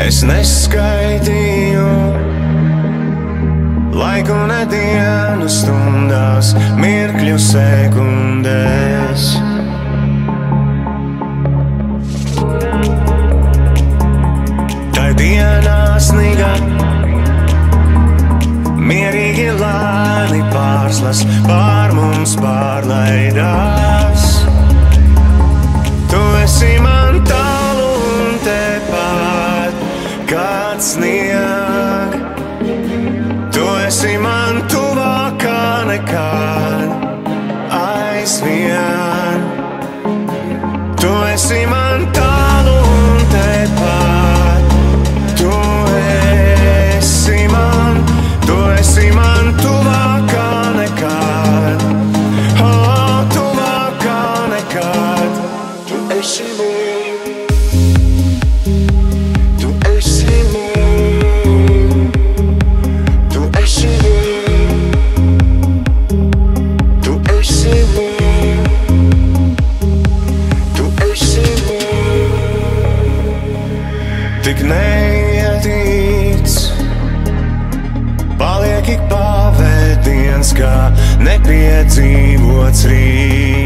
Es neskaitīju laiku ne dienu stundās, mirkļu sekundēs. Tai dienā sniga mierīgi lēni pārslas pār mums pārlaidās. Tu esi man tālu un tepat, kad snieg. Tu esi man tuvākā nekad aizvien. Tu esi man tālu un tepat. Tu esi man tuvākā nekad. Oh, tuvākā nekad. Tu esi mīl. Tu esi mīl. Tu esi mīl. Tu esi mīl. Tu esi mīl. Tik neietīts paliek ik pavērdiens, kā nepiedzīvots rīt.